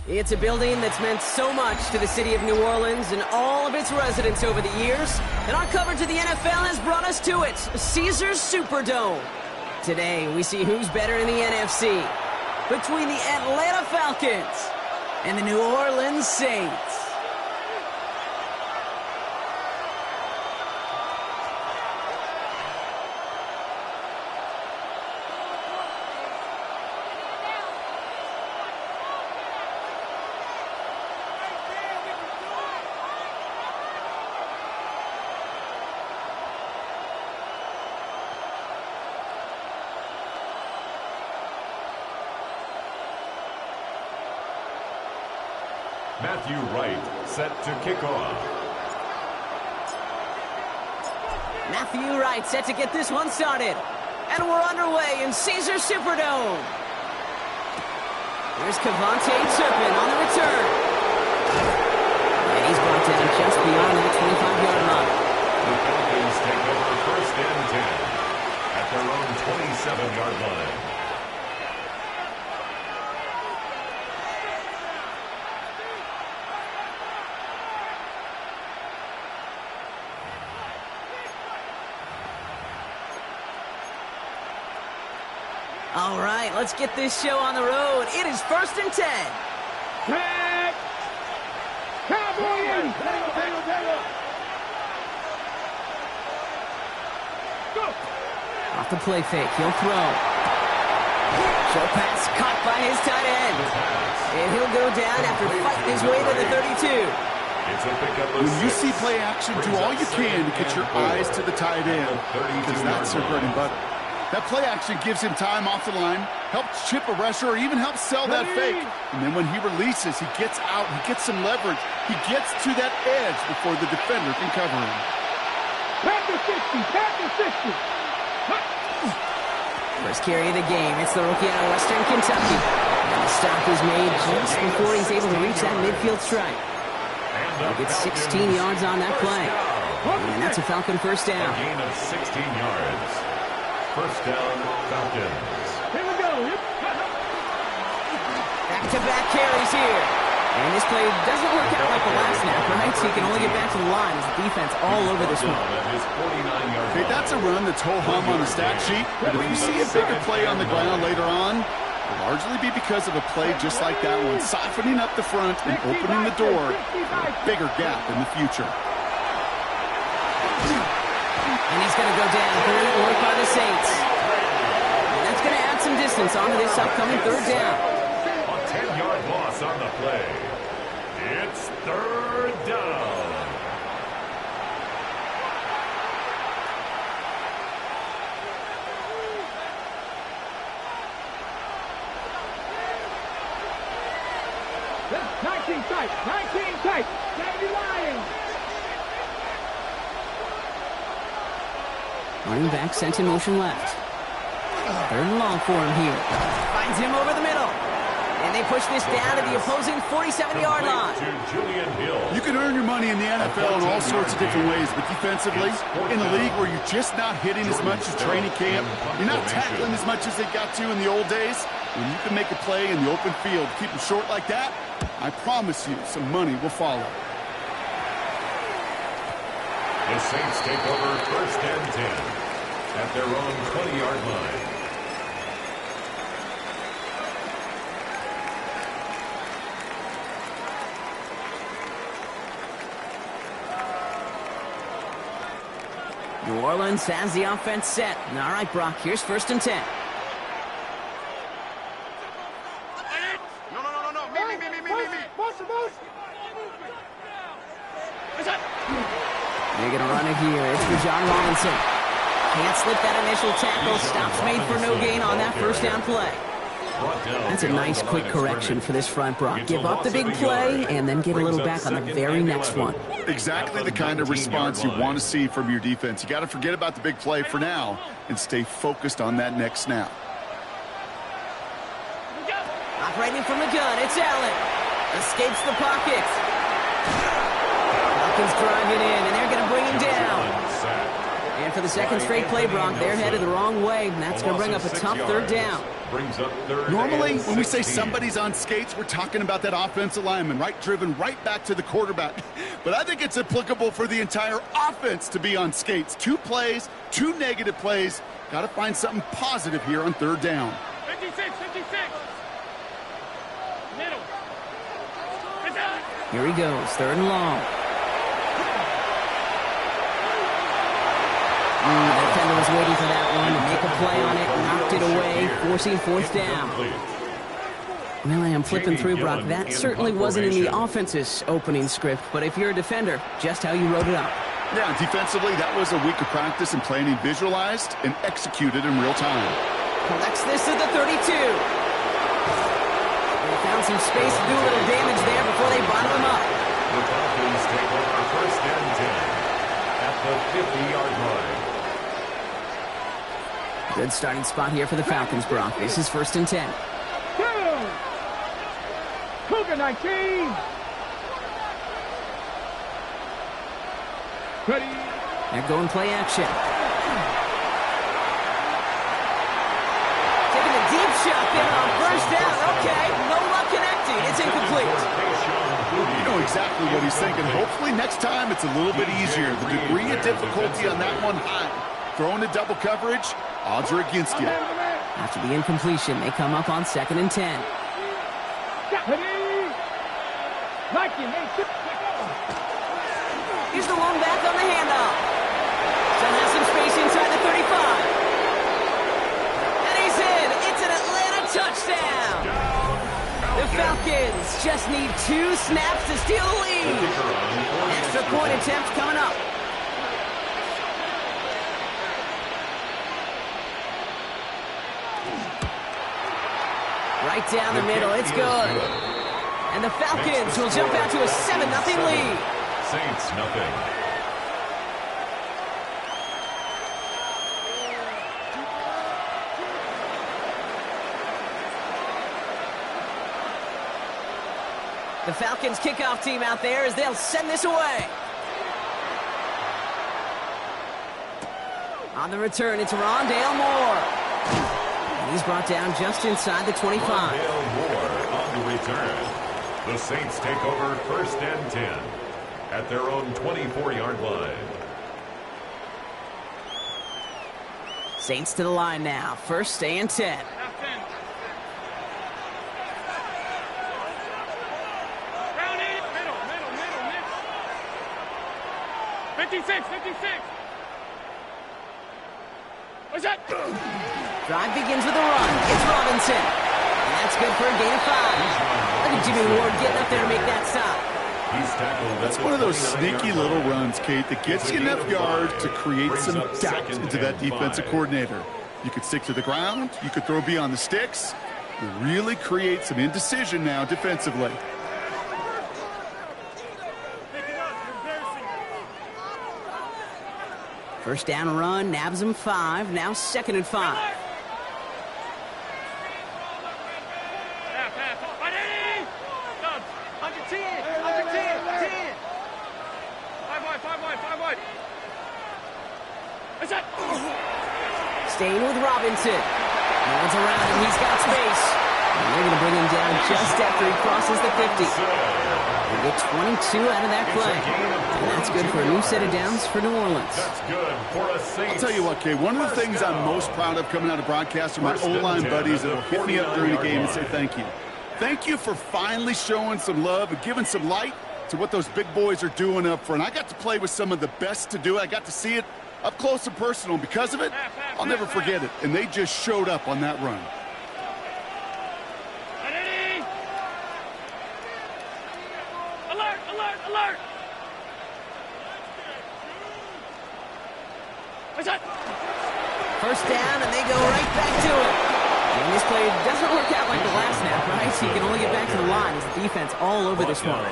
It's a building that's meant so much to the city of New Orleans and all of its residents over the years. And our coverage of the NFL has brought us to it, Caesars Superdome. Today, we see who's better in the NFC between the Atlanta Falcons and the New Orleans Saints. Matthew Wright set to kick off. Matthew Wright set to get this one started. And we're underway in Caesars Superdome. There's Kevontae Turpin on the return. And he's brought down just beyond that 25-yard line. The Falcons take over first and 10 at their own 27-yard line. All right, let's get this show on the road. It is first and 10. Tag! Cowboys! Go! Off the play fake, he'll throw. Short pass caught by his tight end. And he'll go down after fighting his way to the 32. When you see play action, do all you can to get your eyes to the tight end, because that's their bread and butter. That play action gives him time off the line, helps chip a rusher, or even helps sell that fake. And then when he releases, he gets out, he gets some leverage. He gets to that edge before the defender can cover him. Back to 60, back to 60. First carry of the game. It's the rookie out of Western Kentucky. And the stop is made just before he's able to reach that midfield strike. He'll get 16 yards on that play. And that's a Falcon first down. A gain of 16 yards. First down, Falcons. Here we go. Back-to-back carries here. And this play doesn't work out like the last snap, right? So he can only get back to the line as the defense all over this one. Okay, that's a run that's ho-hum on the stat sheet. But if you see a bigger play on the ground later on, it'll largely be because of a play just like that one, softening up the front and opening the door for a bigger gap in the future. And he's going to go down. Brilliant work by the Saints. And that's going to add some distance onto this upcoming third down. A 10-yard loss on the play. It's third down. That's 19 tight, 19 tight. Davey Lions. Running back sent in motion left. Third and long for him here. Finds him over the middle. And they push this down to the opposing 47-yard line. You can earn your money in the NFL in all sorts of different ways, but defensively, in a league where you're just not hitting as much as training camp, you're not tackling as much as they got to in the old days, when you can make a play in the open field, keep them short like that, I promise you some money will follow. The Saints take over first and 10 at their own 20-yard line. New Orleans has the offense set. All right, Brock, here's first and 10. They're going to run it here. It's for John Robinson. Can't slip that initial tackle. Stops made for no gain on that first down play. That's a nice quick correction for this front, Brock. Give up the big play and then get a little back on the very next one. Exactly the kind of response you want to see from your defense. You got to forget about the big play for now and stay focused on that next snap. Operating from the gun, it's Allen. Escapes the pocket. Falcons driving in, and they're going to bring him down. And And for the second straight play, Brock, they're headed the wrong way, and that's going to bring up a tough third down. Normally, when we say somebody's on skates, we're talking about that offensive lineman, right? Driven right back to the quarterback. But I think it's applicable for the entire offense to be on skates. 2 plays, 2 negative plays. Got to find something positive here on third down. 56, 56. Middle. Here he goes, third and long. The defender was waiting for that one to make a play on it, knocked it away, forcing fourth down. Well, I am flipping through, Brock. That certainly wasn't in the offense's opening script, but if you're a defender, just how you wrote it up. Yeah, defensively, that was a week of practice and planning visualized and executed in real time. Collects this at the 32. They found some space to do a little damage there before they bottom him up. The Falcons take over first and 10 at the 50-yard line. Good starting spot here for the Falcons, Brock. This is first and 10. Cougar 19. Ready. They're going play action. Taking a deep shot there on first down. Okay, no luck connecting. It's incomplete. You know exactly what he's thinking. Hopefully next time it's a little bit easier. The degree of difficulty on that one high. Throwing a double coverage, odds are against you. After the incompletion, they come up on second and 10. Here's the one back on the handoff. Still has some space inside the 35. And he's in. It's an Atlanta touchdown. The Falcons just need 2 snaps to steal the lead. Extra point attempt coming up. Right down the middle. It's good. And the Falcons will jump out to a 7-0 lead. Saints nothing. The Falcons kickoff team out there as they'll send this away. On the return, it's Rondale Moore. And he's brought down just inside the 25. Rondale Moore on the return. The Saints take over first and 10 at their own 24-yard line. Saints to the line now. First and 10. 56, 56. What's that? Drive begins with a run. It's Robinson. And that's good for a gain of 5. Look at Jimmy Ward getting up there to make that stop. That's one of those sneaky little runs, Kate, that gets you enough yards to create some doubt into that defensive coordinator. You could stick to the ground. You could throw beyond the sticks. You really create some indecision now defensively. First down run, nabs him 5. Now second and 5. Staying with Robinson. No one's around him. He's got space. And they're going to bring him down just after he crosses the 50. They get 22 out of that play. And that's good for a new set of downs for New Orleans. That's good for a Saints. I'll tell you what, Kay, one of the things I'm most proud of coming out of broadcast are my O-line buddies that will hit me up during the game and say thank you. Thank you for finally showing some love and giving some light to what those big boys are doing up front. I got to play with some of the best to do it. I got to see it up close and personal. Because of it, I'll never forget it. And they just showed up on that run. Alert, alert, alert! What's that? First down, and they go right back to it. And this play doesn't work out like the last snap, right? So you can only get back to the line as the defense all over this one.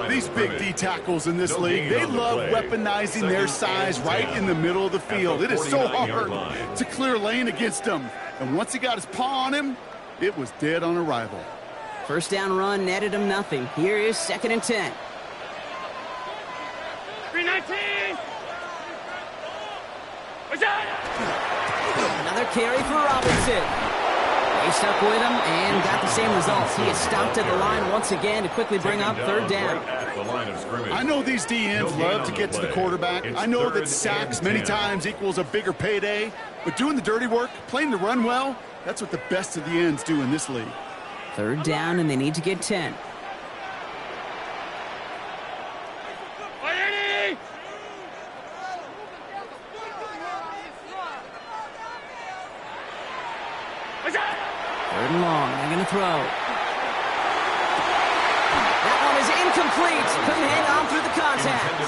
These big D tackles in this league, they love weaponizing their size right in the middle of the field. It is so hard to clear lane against them. And once he got his paw on him, it was dead on arrival. First down run netted him nothing. Here is second and 10. 319. carry for Robinson. They stuck with him and got the same results. He is stopped at the line once again to quickly bring up third down. I know these DNs love to get to the quarterback. I know that sacks many times equals a bigger payday. But doing the dirty work, playing the run well, that's what the best of the ends do in this league. Third down, and they need to get 10. Third and long. They're going to throw. That one is incomplete. Couldn't hang on through the contact.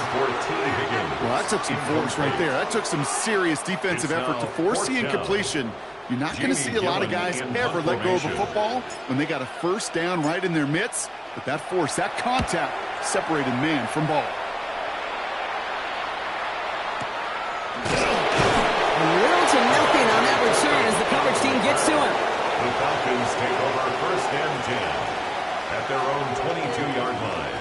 Well, that took some force right there. That took some serious defensive effort to force the incompletion. You're not going to see a lot of guys ever let go of a football when they got a first down right in their midst. But that force, that contact, separated man from ball. Little to nothing on that return as the coverage team gets to him. The Falcons take over first and 10 at their own 22-yard line.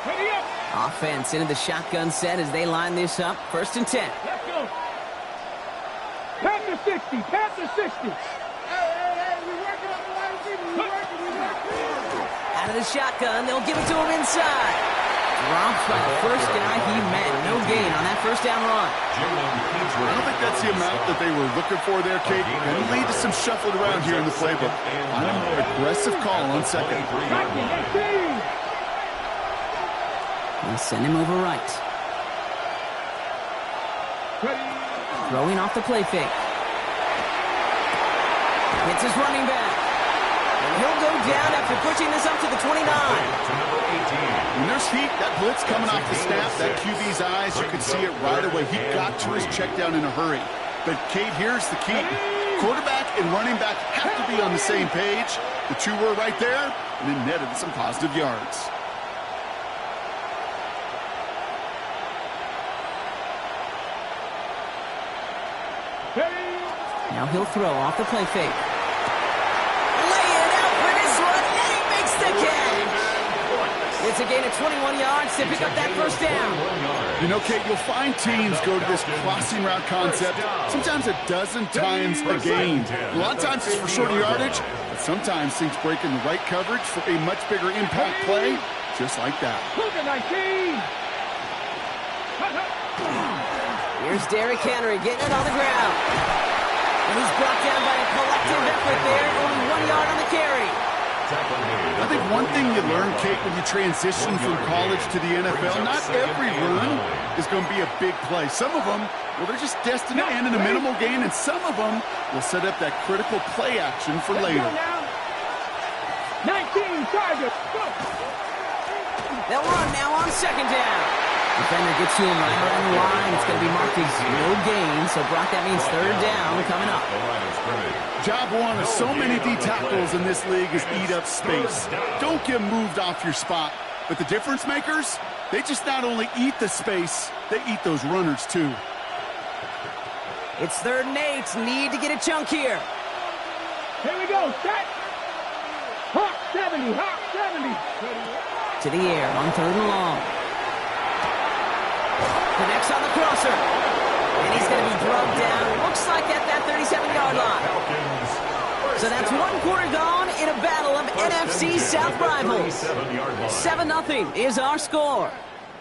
Ready up. Offense into the shotgun set as they line this up. First and 10. Let's go. Panther 60. Panther 60. Hey, we're working on the wide receiver. We're working. Out of the shotgun, they'll give it to him inside. Dropped by the first guy he met. No gain on that first down run. I don't think that's the amount that they were looking for there, Kate. Going to lead to some shuffling around here in the playbook. On a more aggressive call on second. They send him over right. Throwing off the play fake. Hits his running back. And he'll go down after pushing this up to the 29. When there's heat, that blitz coming off the snap, that QB's eyes, you can see it right away. He got to his check down in a hurry. But, Kate, here's the key. Quarterback and running back have to be on the same page. The two were right there, and it netted some positive yards. Now he'll throw off the play fake. Lay it out for this one, and he makes the catch. It's a gain of 21 yards to pick up that first down. You know, Kate, you'll find teams go to this crossing route concept sometimes a dozen times a game. A lot of times it's for shorter yardage, but sometimes things break in the right coverage for a much bigger impact play, just like that. Here's Derrick Henry getting it on the ground. And he's brought down by a collective effort there. Only 1 yard on the carry. I think one thing you learn, Kate, when you transition from college to the NFL, not every run is going to be a big play. Some of them, well, they're just destined to end in a minimal gain, and some of them will set up that critical play action for later. 19 targets. They'll run now on second down. Defender gets to him right around the line. It's going to be marked as no gain. So, Brock, that means third down coming up. Job one of so many D tackles in this league is eat up space. Don't get moved off your spot. But the difference makers, they just not only eat the space, they eat those runners too. It's 3rd and 8. Need to get a chunk here. Here we go. Set. Hawk 70. Hawk 70. To the air on 3rd and long. Connects on the crosser. And he's going to be brought down. Looks like at that 37-yard line. So that's 1 quarter gone in a battle of NFC South rivals. 7-0 is our score.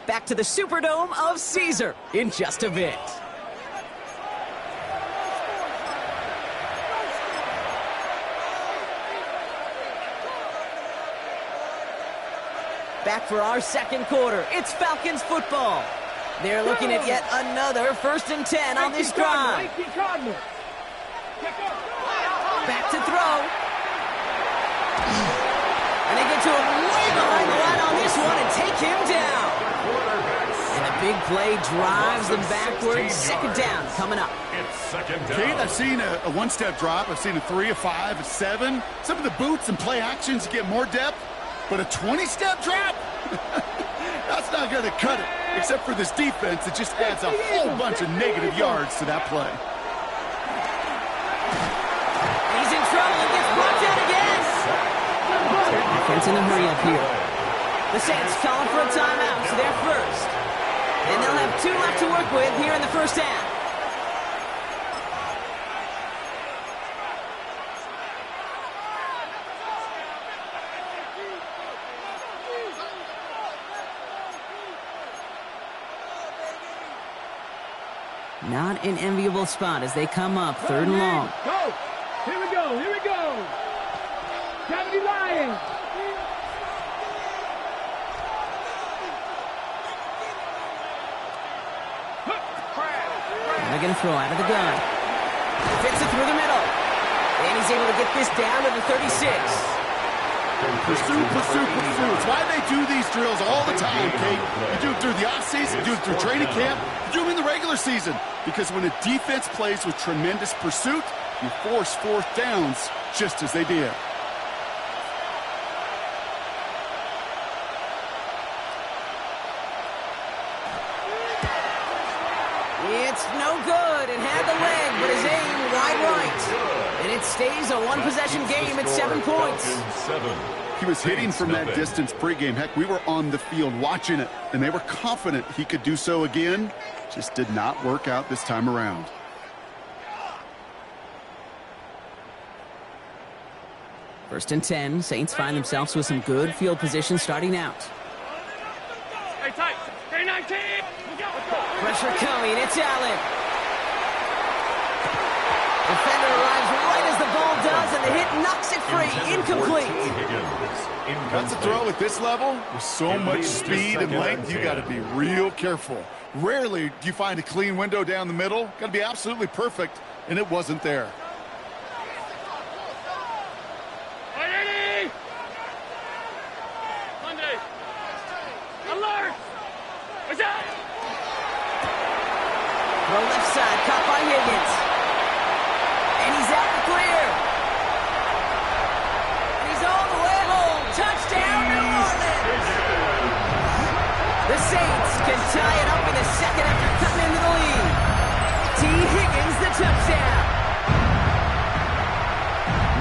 Back to the Superdome of Caesar in just a bit. Back for our second quarter. It's Falcons football. They're looking at yet another 1st and 10 on this drive. Back to throw. And they get to him way behind the line on this one and take him down. And a big play drives them backwards. Second down coming up. Kate, I've seen a one-step drop. I've seen a 3, a 5, a 7. Some of the boots and play actions you get more depth. But a 20-step drop? That's not going to cut it, except for this defense that just adds a whole bunch of negative yards to that play. He's in trouble and gets brought down again. Defense in a hurry up here. The Saints calling for a timeout, so they're first. And they'll have 2 left to work with here in the first half. Not an enviable spot as they come up 3rd and long. Go! Here we go! Here we go! Gravity Lions! They're going to throw out of the gun. Fits it through the middle. And he's able to get this down to the 36. Pursuit, pursuit, pursuit. It's why they do these drills all the time, Kate. You do it through the offseason, you do it through training camp, you do them in the regular season. Because when a defense plays with tremendous pursuit, you force 4th downs just as they did. It's no good. It had the leg, but his aim wide right. And it stays a 1-possession game at 7 points. He was hitting from that distance pregame. Heck, we were on the field watching it, and they were confident he could do so again. Just did not work out this time around. First and 10. Saints find themselves with some good field position starting out. Stay tight! Stay 19! Pressure coming. It's Allen. Defender arrives right as the ball does, and the hit knocks it free. Incomplete. That's a throw at this level. With so much speed and length, you got to be real careful. Rarely do you find a clean window down the middle. Got to be absolutely perfect, and it wasn't there. Monday! Alert! What's that? Throw left side, caught by Higgins. And he's out the clear. And he's all the way home. Touchdown, New Orleans! The Saints can tie it up in a second after cutting into the lead. T. Higgins, the touchdown.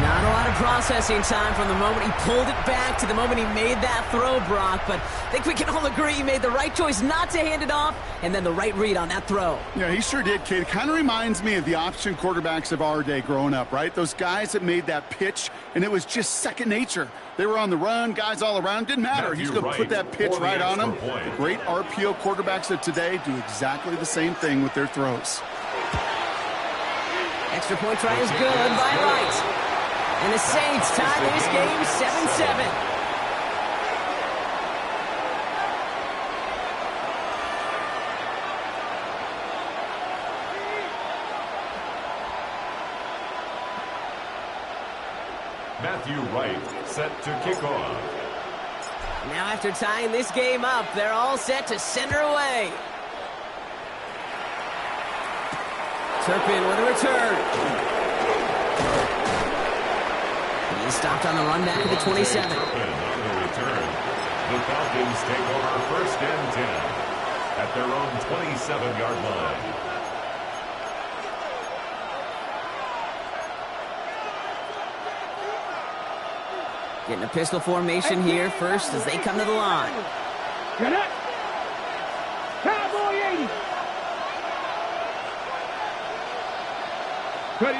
Not a lot of processing time from the moment he pulled it back to the moment he made that throw, Brock. But I think we can all agree he made the right choice not to hand it off, and then the right read on that throw. Yeah, he sure did, Kate. It kind of reminds me of the option quarterbacks of our day growing up, right? Those guys that made that pitch, and it was just second nature. They were on the run, guys all around. Didn't matter. He's going to put that pitch right on them. The great RPO quarterbacks of today do exactly the same thing with their throws. Extra point try is good by Wright. And the Saints tie this game 7-7. Matthew Wright set to kick off. Now after tying this game up, they're all set to send her away. Turpin with a return. He's stopped on the run back at the 27. Turpin on the return. The Falcons take over 1st and 10 at their own 27-yard line. Getting a pistol formation here first as they come to the line. Get up! Cowboy 80! Ready!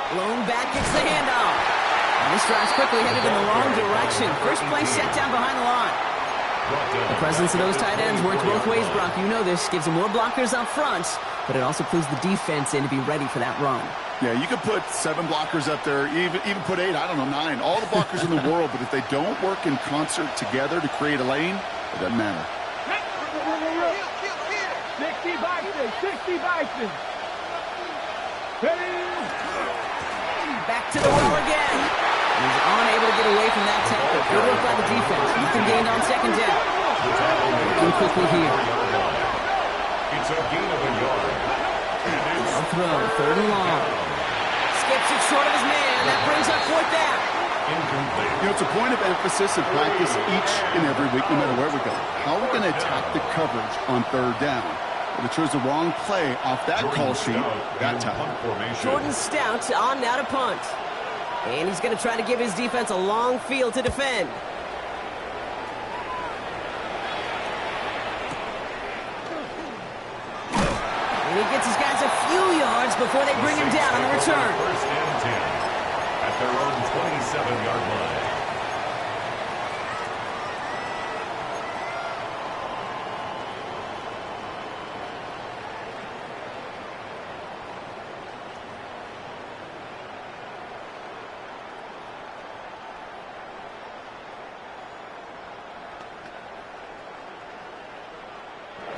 Blown back gets the handoff. And this drive's quickly headed in the wrong direction. First play set down behind the line. The presence of those tight ends works both ways, Brock. You know this. Gives them more blockers up front, but it also clues the defense in to be ready for that run. Yeah, you could put 7 blockers up there, even put 8, I don't know, 9. All the blockers in the world, but if they don't work in concert together to create a lane, it doesn't matter. 60 Bison! 60 Bison! Ready! Back to the well again. He's unable to get away from that tackle. Good work by the defense. Ethan gained on 2nd down. Looking quickly here. It's a gain of a yard. A throw, 3rd and long. Skips it short of his man. That brings up 4th down. Incomplete. You know, it's a point of emphasis in practice each and every week, no matter where we go. How are we going to attack the coverage on 3rd down? But it chose the wrong play off that call sheet that time. Jordan Stout on now to punt. And he's going to try to give his defense a long field to defend. gets his guys a few yards before they bring him down on the return. First and 10 at their own 27-yard line.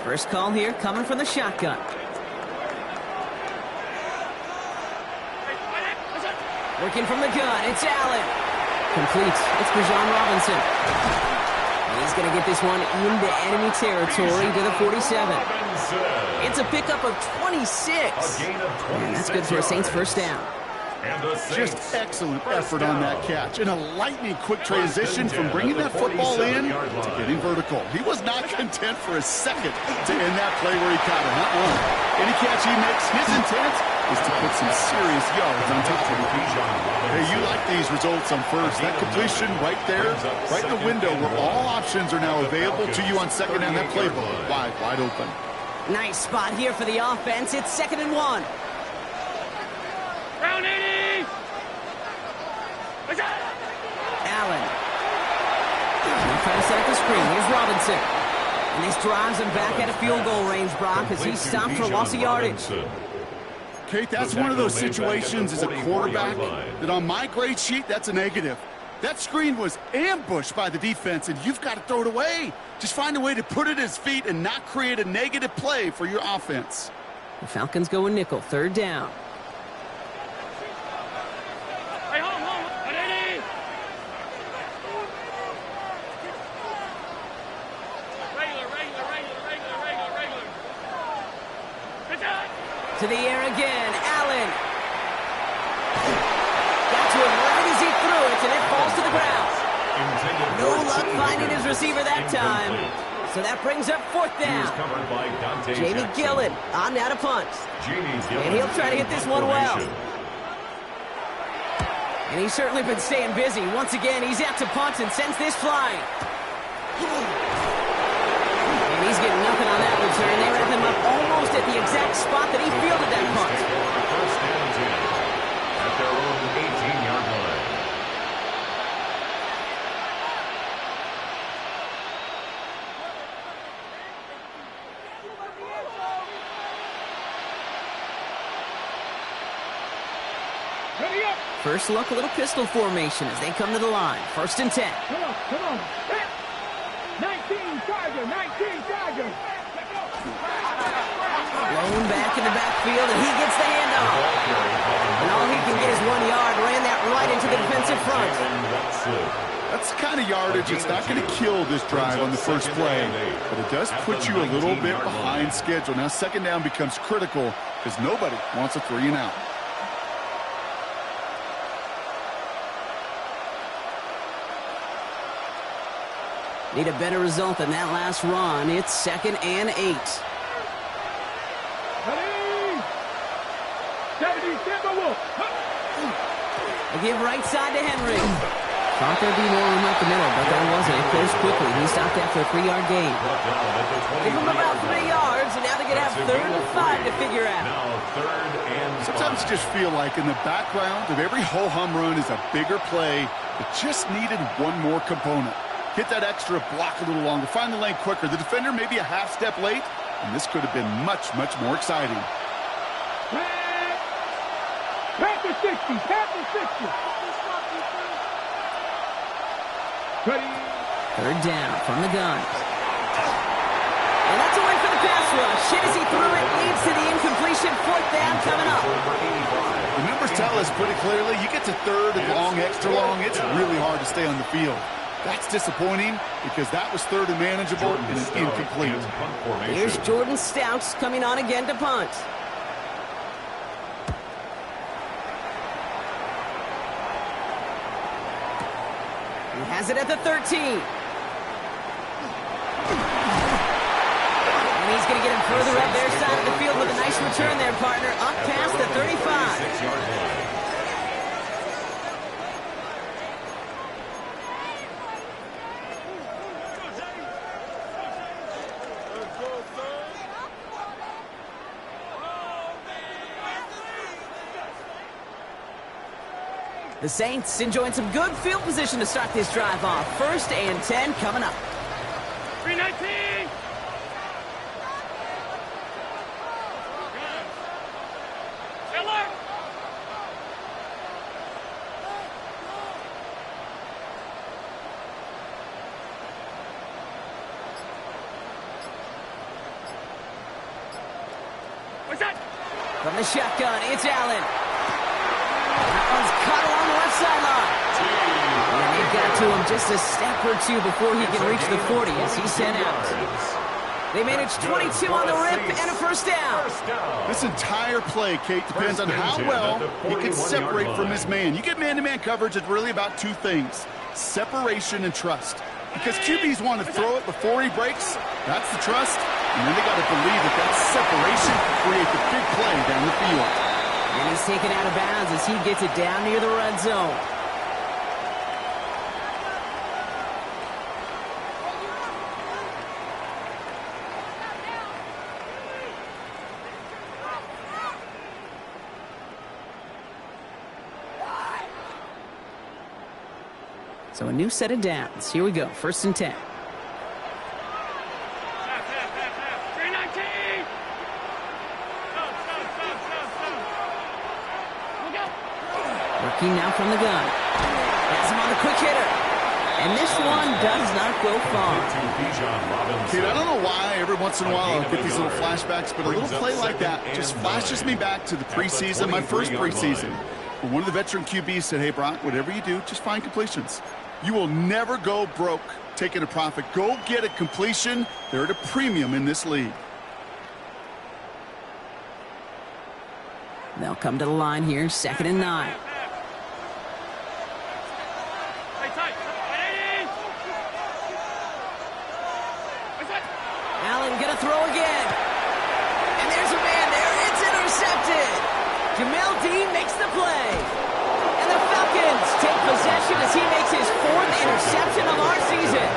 First call here coming from the shotgun. Working from the gun, it's Allen. Complete. It's Bijan Robinson. He's going to get this one into enemy territory to the 47. It's a pickup of 26. And that's good for a Saints first down. Just excellent effort on that catch. And a lightning-quick transition from bringing that football in to getting vertical. He was not content for a second to end that play where he caught it. Any catch he makes, his intent is to put some serious yards on top of it. Hey, you like these results on first. That completion right there, right in the window where all options are now available to you on second down. That playbook wide open. Nice spot here for the offense. It's 2nd and 1. Round 80! Allen. He'll try to set up the screen. Here's Robinson. And this drives him back at a field goal range, Brock, as he stopped for loss of yardage. Kate, that's one of those situations as a quarterback that on my grade sheet, that's a negative. That screen was ambushed by the defense, and you've got to throw it away. Just find a way to put it at his feet and not create a negative play for your offense. The Falcons go in nickel, 3rd down. To the air again, Allen. Got to him right as he threw it, and it falls to the ground. No luck finding his receiver that time. So that brings up 4th down. Jamie Gillen on now to punt. And he'll try to hit this one well. And he's certainly been staying busy. Once again, he's out to punt and sends this flying. And he's getting nothing on that return. They wrap him up almost at the exact spot that he fielded that punt. First and 10 at their own 18-yard line. Ready up! First look, a little pistol formation as they come to the line. 1st and 10. Come on. 19 Tiger, 19 Tiger. Blown back in the backfield, and he gets the handoff. And all he can get is 1 yard. Ran that right into the defensive front. That's the kind of yardage. It's not going to kill this drive on the first play, but it does put you a little bit behind schedule. Now 2nd down becomes critical because nobody wants a 3 and out. Need a better result than that last run. It's 2nd and 8. A give right side to Henry. Thought there'd be more room up the middle, but there wasn't. It closed quickly. He stopped after a 3-yard gain. Give him about 3 yards, and now they're going to have 3rd and 5 to figure out. Sometimes you just feel like in the background of every ho-hum run is a bigger play that just needed one more component. Get that extra block a little longer. Find the lane quicker. The defender may be a half step late, and this could have been much, much more exciting. Pass the 60. Pass the 60. Ready. 3rd down from the gun. And that's a win for the pass rush. Shit as he threw it leads to the incompletion. 4th down coming up. The numbers tell us pretty clearly, you get to 3rd and long, extra long, it's really hard to stay on the field. That's disappointing because that was 3rd and manageable and it's incomplete. Here's Jordan Stouts coming on again to punt. He has it at the 13. And he's going to get him further up their side of the field with a nice return there, partner. Up past the 35. 6-yard line. The Saints enjoying some good field position to start this drive off. 1st and 10 coming up. 319! From the shotgun, it's Allen. That one's caught along the left sideline. And they've got to him just a step or two before he can reach the 40 as he's sent out. They managed 22 on the rip and a 1st down. This entire play, Kate, depends on how well he can separate from his man. You get man-to-man coverage, it's really about two things: separation and trust. Because QBs want to throw it before he breaks. That's the trust. And then they got to believe that separation can create the big play down the field. And he's taken out of bounds as he gets it down near the red zone. So a new set of downs. Here we go. 1st and 10. Working now from the gun. Has him on the quick hitter. And this one does not go far. Kate, I don't know why every once in a while I'll get these little flashbacks, but a little play like that just flashes me back to the preseason, my first preseason. Where one of the veteran QBs said, hey, Brock, whatever you do, just find completions. You will never go broke taking a profit. Go get a completion. They're at a premium in this league. They'll come to the line here, 2nd and 9. Allen gonna throw again. And there's a man there. It's intercepted. Jamel Dean makes the play. And the Falcons take possession as he makes his 4th interception of our season.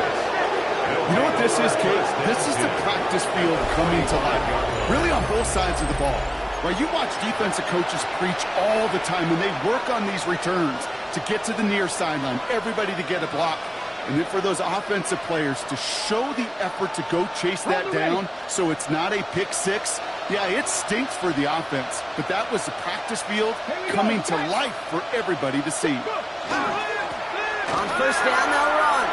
You know what this is, Kate? This is the practice field coming to life. Really on both sides of the ball. Right, you watch defensive coaches preach all the time when they work on these returns to get to the near sideline, everybody to get a block. And then for those offensive players to show the effort to go chase that down so it's not a pick six. Yeah, it stinks for the offense, but that was the practice field coming to life for everybody to see. On 1st down, they'll run.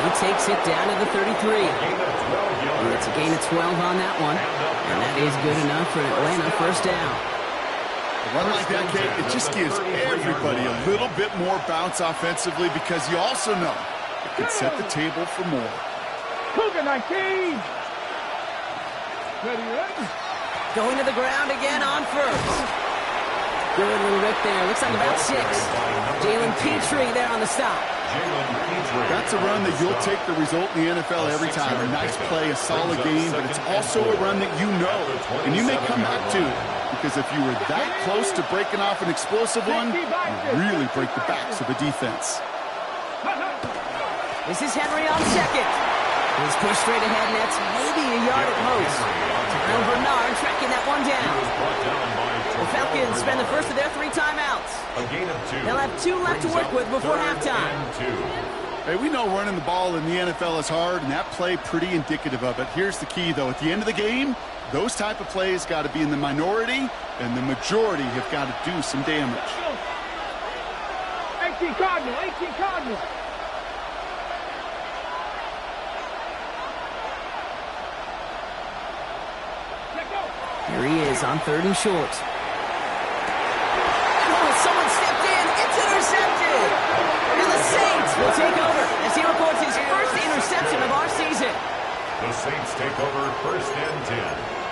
He takes it down to the 33. And it's a gain of 12 on that one. And that is good enough for Atlanta. 1st down. A run like that, Kate, it just gives everybody a little bit more bounce offensively because you also know it can set the table for more. Cougar 19! Ready. Going to the ground again on 1st. Good little rip there. Looks like about 6. Jalen Petrie there on the stop. That's a run that you'll take the result in the NFL every time. A nice play, a solid game, but it's also a run that you know, and you may come back to it. Because if you were that close to breaking off an explosive one, you really break the backs of the defense. This is Henry on 2nd. He's pushed straight ahead, and that's maybe a yard at most. Terrell Bernard tracking that one down. The Falcons spend the first of their 3 timeouts. They'll have 2 left to work with before halftime. Hey, we know running the ball in the NFL is hard, and that play pretty indicative of it. Here's the key, though. At the end of the game, those type of plays got to be in the minority, and the majority have got to do some damage. 18 Cardinal, 18 Cardinal. Here he is on 3rd and short. Oh, someone stepped in. It's intercepted. And the Saints will take over as he records his 1st interception of our season. The Saints take over 1st and 10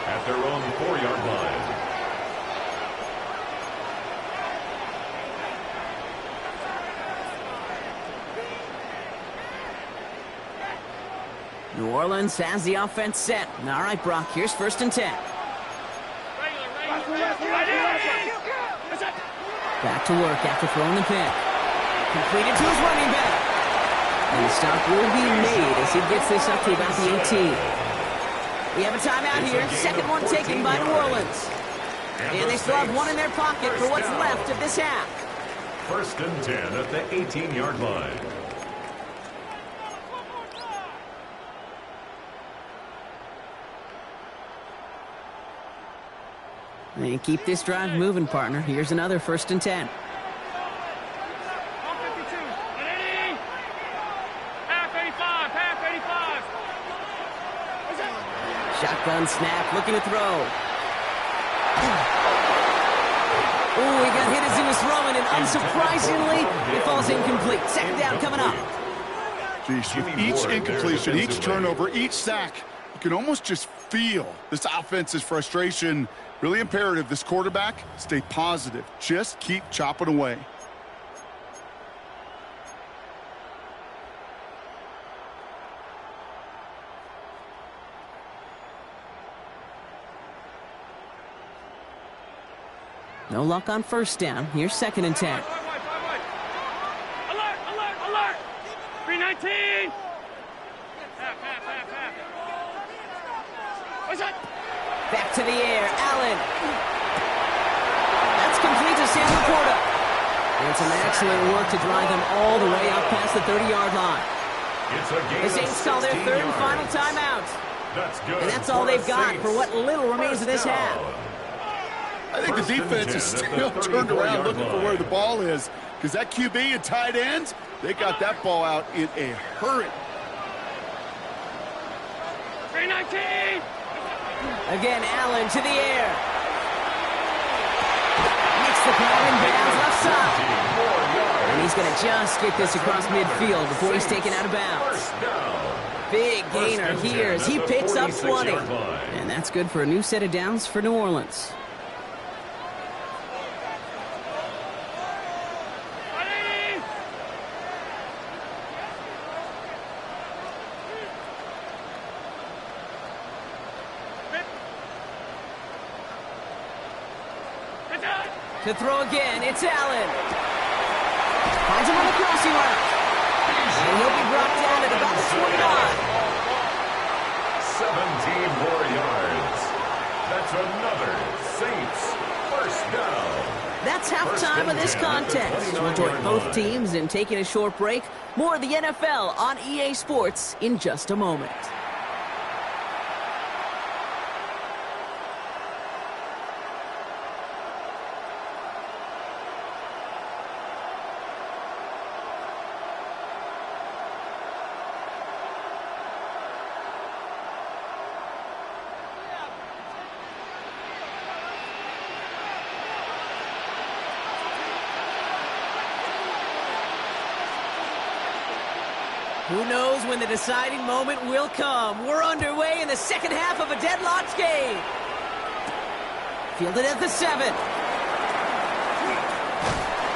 at their own 4-yard line. New Orleans has the offense set. All right, Brock, here's 1st and 10. Back to work after throwing the pick. Completed to his running back. And the stop will be made as he gets this up to about the 18. We have a timeout here. 2nd one taken by New Orleans. And they still have one in their pocket for what's left of this half. 1st and 10 at the 18-yard line. And keep this drive moving, partner. Here's another 1st and 10. Shotgun snap, looking to throw. Oh, he got hit as he was throwing, and unsurprisingly, it falls incomplete. 2nd down coming up. Geez, with each incompletion, each turnover, each sack, you can almost just feel this offense's frustration. Really imperative, this quarterback, stay positive. Just keep chopping away. No luck on 1st down. Here's 2nd and 10. Alert, alert, alert! 319! What's that? Back to the air, Allen. That's complete to Sam Laporta. And some excellent work to drive them all the way up past the 30-yard line. The Saints call their 3rd and final timeout. That's good. And that's all they've got for what little remains of this half. I think the defense is still turned around looking for where the ball is, because that QB and tight ends, they got that ball out in a hurry. 319! Again, Allen to the air. Makes the grab in bounds left side. And he's going to just get this across midfield before he's taken out of bounds. Big gainer here as he picks up 20. And that's good for a new set of downs for New Orleans. To throw again, it's Allen. Finds him on the crossing route. And he'll be brought down at about the 20-line. 17 more yards. That's another Saints 1st down. That's halftime of this contest. We'll join both teams in taking a short break. More of the NFL on EA Sports in just a moment. Who knows when the deciding moment will come? We're underway in the 2nd half of a deadlocked game. Fielded at the 7.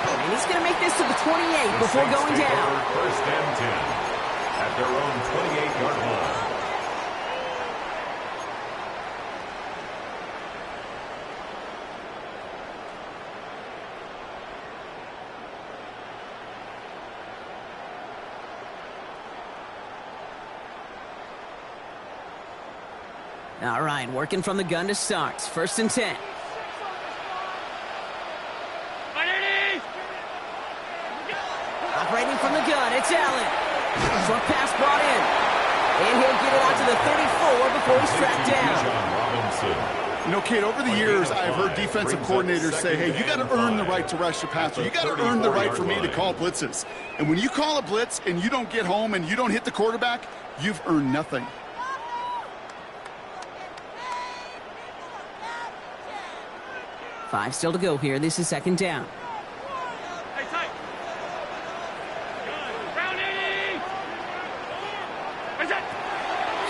And he's going to make this to the 28 before going down. 1st and 10 at their own 28-yard line. All right, working from the gun to start. 1st and 10. Operating from the gun, it's Allen. Short pass brought in. And he'll get it out to the 34 before he's tracked down. You know, Kate, over the years, I've heard defensive coordinators say, hey, you got to earn the right to rush the passer. You got to earn the right for me to call blitzes. And when you call a blitz and you don't get home and you don't hit the quarterback, you've earned nothing. Five still to go here. This is 2nd down.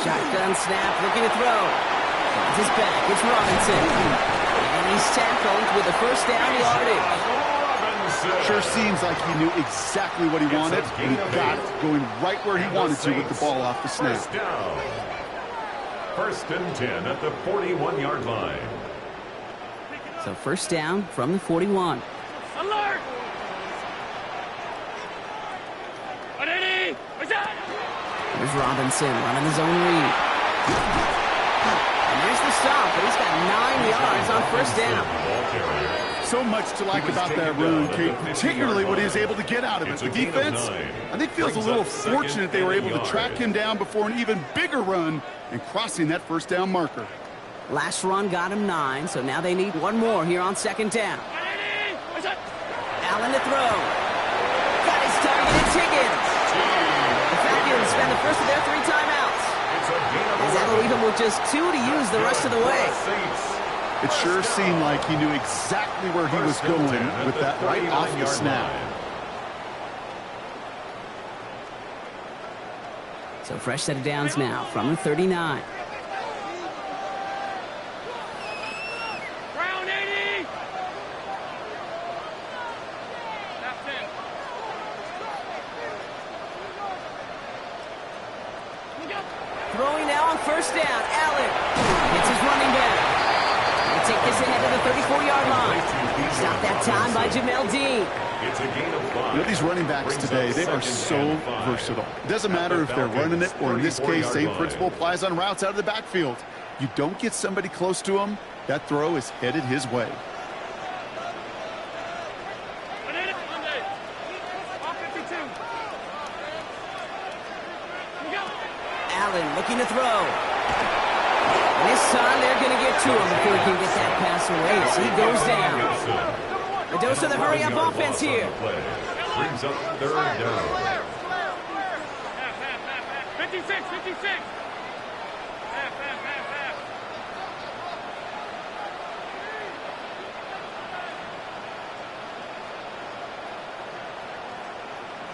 Shotgun snap, looking to throw. Finds his back. It's Robinson. And he's tackled with a 1st down yardage. Sure seems like he knew exactly what he wanted, and he got it, going right where he wanted to with the ball off the snap. 1st and 10 at the 41-yard line. So 1st down from the 41. Alert! Here's Robinson running his own read. And there's the stop, but he's got 9 yards on first down. So much to like about that run, Kate, particularly what he was able to get out of it. The defense, I think, feels a little fortunate they were able to track him down before an even bigger run and crossing that first down marker. Last run got him 9, so now they need one more here on second down. Allen to throw. Got his target, it's Higgins. The Falcons spend the first of their 3 timeouts. As that'll leave him with just 2 to use the rest of the way. It sure seemed like he knew exactly where he was going with that right off the snap. So fresh set of downs now from the 39. Throwing now on first down. Allen hits his running back. He'll take this ahead to the 34-yard line. Stopped that time by Jamel Dean. It's a gain of 5. You know, these running backs today, they are so versatile. It doesn't matter if they're running it or, in this case, same principle applies on routes out of the backfield. You don't get somebody close to him, that throw is headed his way. Allen looking to throw. And this time they're going to get to him before he can get that pass away as he goes down. A dose of the hurry-up offense here. Brings up third down. 56, 56.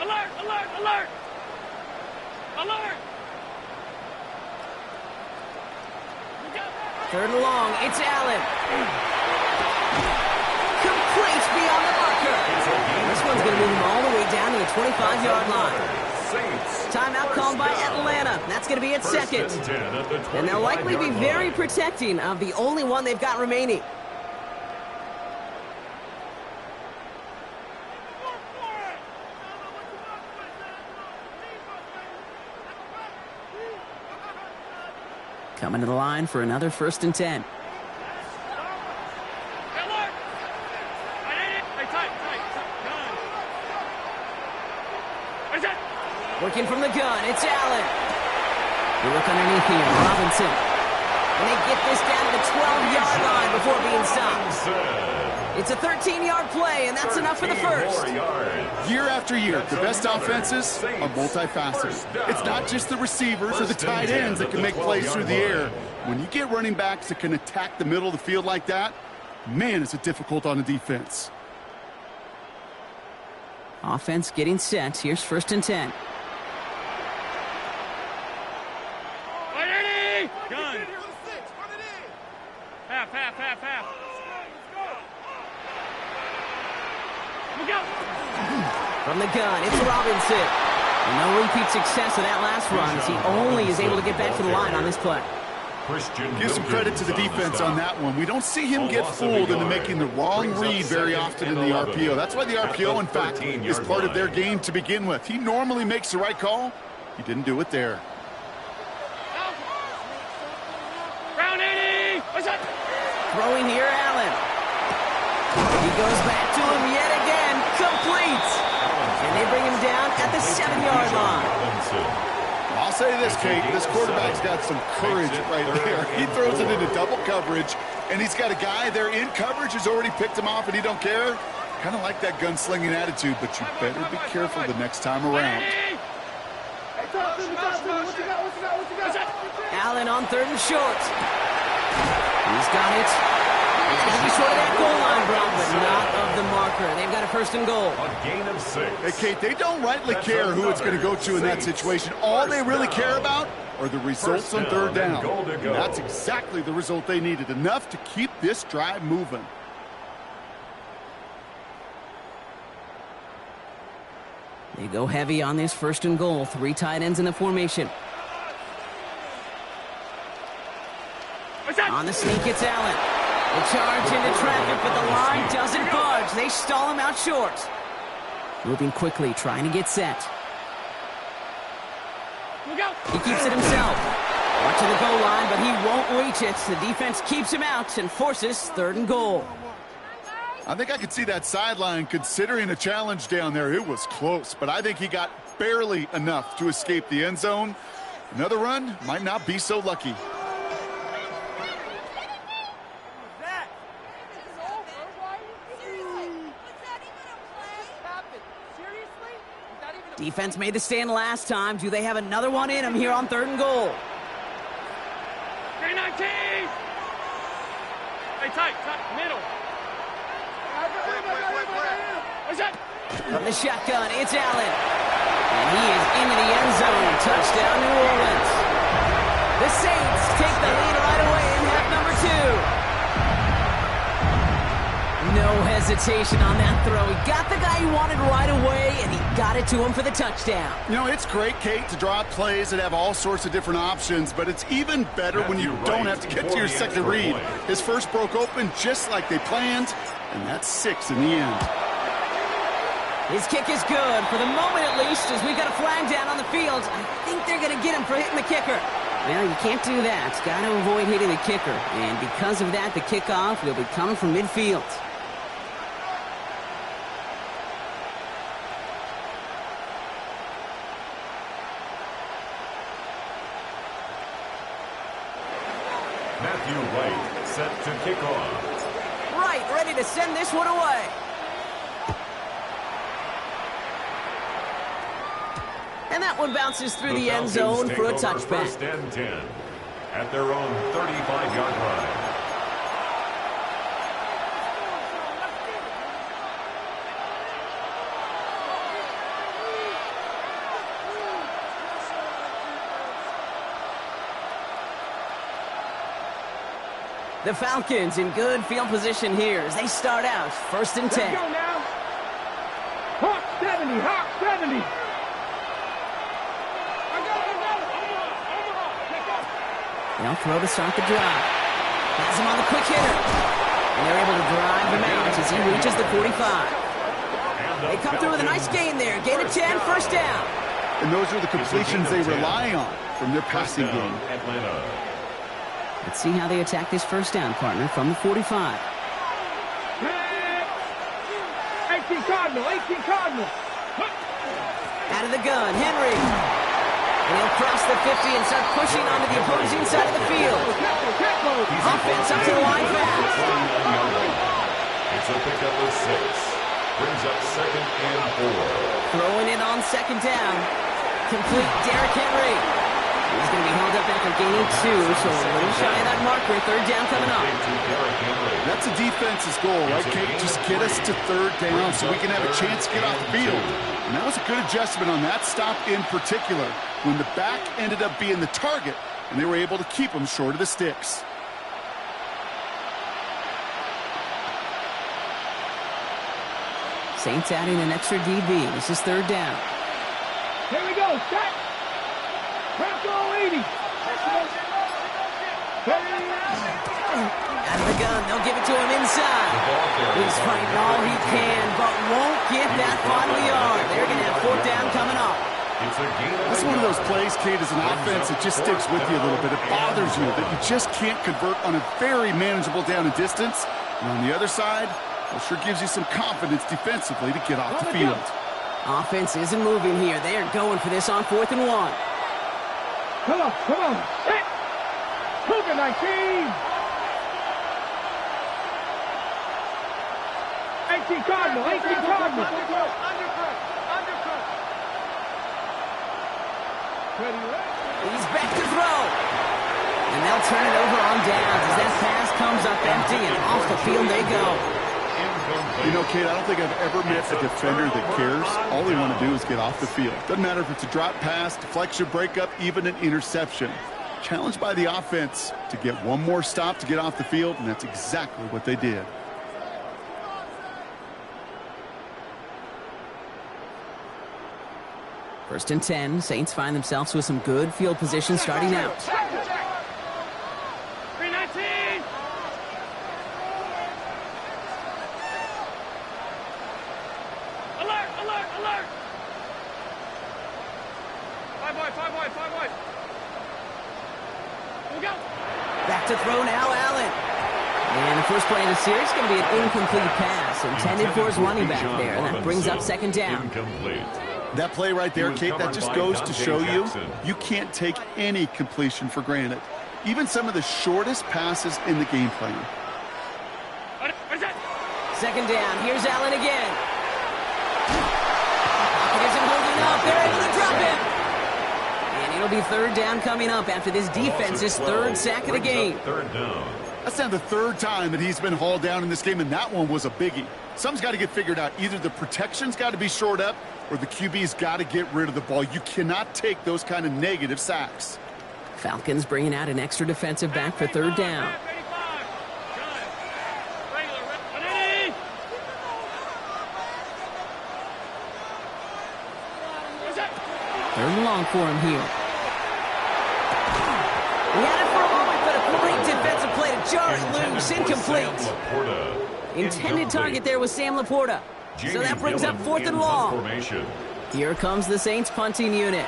Alert, alert, alert. Alert. Third and long, it's Allen. Complete beyond the marker. This one's going to move him all the way down to the 25-yard line. Timeout called by Atlanta. That's going to be at second. And they'll likely be very protecting of the only one they've got remaining. Coming to the line for another 1st and 10. Working from the gun, it's Allen. We look underneath here, Robinson. And they get this down to the 12-yard line before being stopped. It's a 13-yard play, and that's enough for the first. Year after year, the best offenses are multifaceted. It's not just the receivers or the tight ends that can make plays through the air. When you get running backs that can attack the middle of the field like that, man, is it difficult on the defense. Offense getting set. Here's 1st and 10. From the gun, it's Robinson. And no repeat success of that last run as he only is able to get back to the line on this play. Give some credit to the defense on that one. We don't see him get fooled into making the wrong read very often in the RPO. That's why the RPO, in fact, is part of their game to begin with. He normally makes the right call. He didn't do it there. Throwing here, Allen. He goes back to him yet again. Complete. And they bring him down at the 7-yard line. I'll say this, Kate. This quarterback's got some courage right there. He throws it into double coverage, and he's got a guy there in coverage who's already picked him off, and he don't care. Kind of like that gunslinging attitude, but you better be careful the next time around. Allen on 3rd and short. He's got it. He's going to be short of that goal line, Brown, but not of the marker. They've got a 1st and goal. A gain of 6. Hey, Kate, they don't rightly care who it's going to go to in that situation. All they really care about are the results on 3rd down. And that's exactly the result they needed. Enough to keep this drive moving. They go heavy on this 1st and goal. 3 tight ends in the formation. On the sneak, it's Allen. They charge into traffic, but the line doesn't budge. They stall him out short. Moving quickly, trying to get set. He keeps it himself. Watch to the goal line, but he won't reach it. The defense keeps him out and forces 3rd and goal. I think I could see that sideline considering a challenge down there. It was close, but I think he got barely enough to escape the end zone. Another run might not be so lucky. Defense made the stand last time. Do they have another one in them here on 3rd and goal? 319! Hey, tight, middle. What's that? From the shotgun, it's Allen. And he is into the end zone. Touchdown, New Orleans. The Saints take the lead right away in half number 2. No hesitation on that throw. He got the guy he wanted right away, and he got it to him for the touchdown. You know, it's great, Kate, to draw up plays that have all sorts of different options, but it's even better when you don't have to get to your second read. His first broke open just like they planned, and that's 6 in the end. His kick is good, for the moment at least, as we got a flag down on the field. I think they're going to get him for hitting the kicker. Well, you can't do that. Got to avoid hitting the kicker, and because of that, the kickoff will be coming from midfield. Matthew Wright set to kick off. Wright ready to send this one away. And that one bounces through the end zone for a touchback. 1st and 10 at their own 35-yard line. The Falcons in good field position here as they start out 1st and 10. Let's go now. Hawk 70, Hawk 70. They'll throw to start the drive. Has him on the quick hitter. And they're able to drive him out as he reaches the 45. They come through with a nice gain there. Gain of 10, 1st down. And those are the completions they rely on from their passing game. Atlanta. Let's see how they attack this 1st down, partner, from the 45. 18 Cardinal, 18 Cardinal. Out of the gun, Henry. And he'll cross the 50 and start pushing onto the opposing side of the field. Offense up to the line fast. It's a pickup of 6. Brings up 2nd and 4. Throwing it on 2nd down. Complete Derrick Henry. He's going to be held up after gaining 2, so a little shy of that marker. 3rd down coming up. That's a defense's goal, right, Kate? Just get us to 3rd down so we can have a chance to get off the field. And that was a good adjustment on that stop in particular, when the back ended up being the target, and they were able to keep him short of the sticks. Saints adding an extra DB. This is 3rd down. Here we go, set. Bronco 80. Out of the gun, they'll give it to him inside. He's fighting all he can, but won't get that final yard. They're going to have 4th down coming up. This is one of those plays, Kate, as an offense that just sticks with you a little bit. It bothers you that you just can't convert on a very manageable down and distance. And on the other side, it sure gives you some confidence defensively to get off the field. Offense isn't moving here. They are going for this on 4th and 1. Come on, come on. Hit. Cougar 19. 18 Cardinal, 18 Cardinal. He's back to throw. And they'll turn it over on downs as that pass comes up empty and off the field they go. You know, Kate, I don't think I've ever met a defender that cares. All they want to do is get off the field. Doesn't matter if it's a drop pass, deflection, breakup, even an interception. Challenged by the offense to get one more stop to get off the field, and that's exactly what they did. First and 10, Saints find themselves with some good field position starting out. 319. Alert, alert, alert. 5 wide, 5 wide, 5 wide. Back to throw now, Allen. And the first play of the series is going to be an incomplete pass intended for his running back there. And that brings up second down. Incomplete. That play right there, Kate, that just goes to show you, you can't take any completion for granted. Even some of the shortest passes in the game plan. Second down. Here's Allen again. Pocket isn't holding up. They're able to drop him. And it'll be third down coming up after this defense's third sack of the game. Third down. That's now the third time that he's been hauled down in this game, and that one was a biggie. Something's got to get figured out. Either the protection's got to be shored up, or the QB's got to get rid of the ball. You cannot take those kind of negative sacks. Falcons bringing out an extra defensive back for third down. Third and long for him here. He had it for a moment, but a great defensive play to jar it loose. Incomplete. Intended target there was Sam Laporta. So that brings up fourth and long. Here comes the Saints punting unit.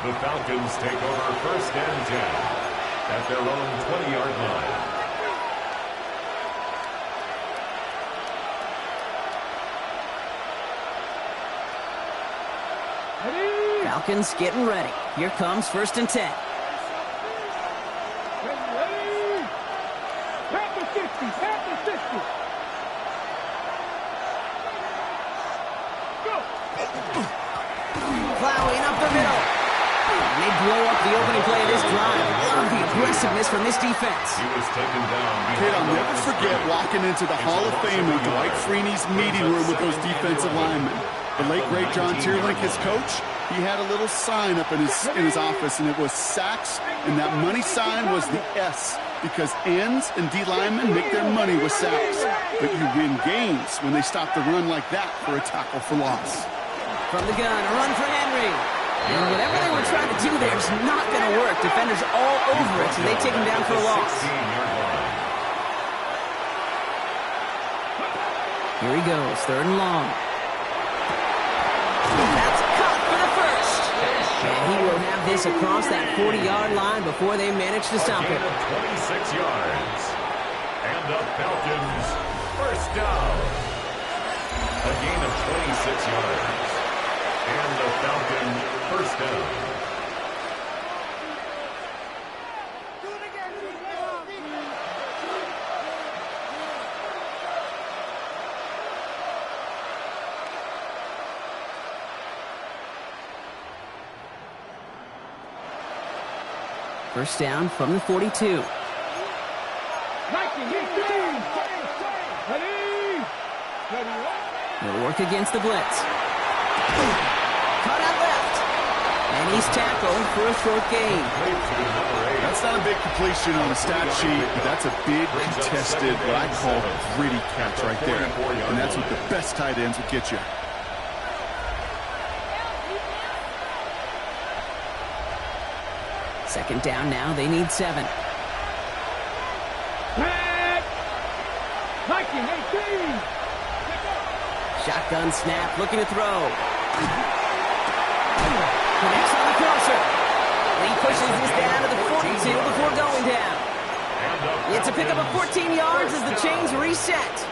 The Falcons take over first and 10 at their own 20-yard line. Falcons getting ready. Here comes first and 10. Plowing up the middle. And they blow up the opening play of this drive. Love the aggressiveness from this defense. He was taken down. Kid, I'll never forget walking into the Hall of Fame with Dwight Freeney's meeting room with those defensive linemen. The late, great John Tierlink, his coach, he had a little sign up in his office, and it was sacks, and that money sign was the S, because ends and D linemen make their money with sacks. But you win games when they stop the run like that for a tackle for loss. From the gun, a run for Henry. And whatever they were trying to do there is not going to work. Defenders all over it, so they take him down for a loss. Here he goes, third and long. That's caught for the first. And he will have this across that 40-yard line before they manage to stop him. 26 yards. And the Falcons first down. A gain of 26 yards. And the Falcons first down. First down from the 42. He'll work against the blitz. Cut out left. And he's tackled for a short gain. That's not a big completion on the stat sheet, but that's a big contested, what I call gritty catch right there. And that's what the best tight ends will get you. Second down now, they need 7. Shotgun snap, looking to throw. Connects on the crosser. He pushes this down to the 42 before going down. It's a pickup of 14 yards as the chains reset.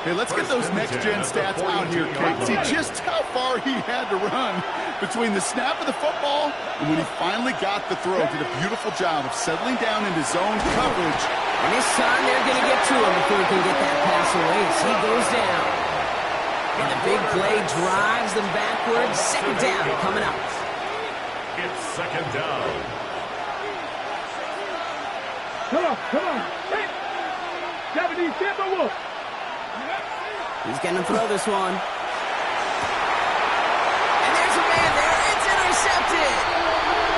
Hey, let's get those next-gen stats out here, Kate. See just how far he had to run between the snap of the football and when he finally got the throw. Did a beautiful job of settling down into zone coverage. And this time they're going to get to him before he can get that pass away as he goes down. And the big play drives them backwards. Second down coming up. It's second down. Come on. Hey. Japanese, Tampa Wolf. He's going to throw this one. And there's a man there. It's intercepted.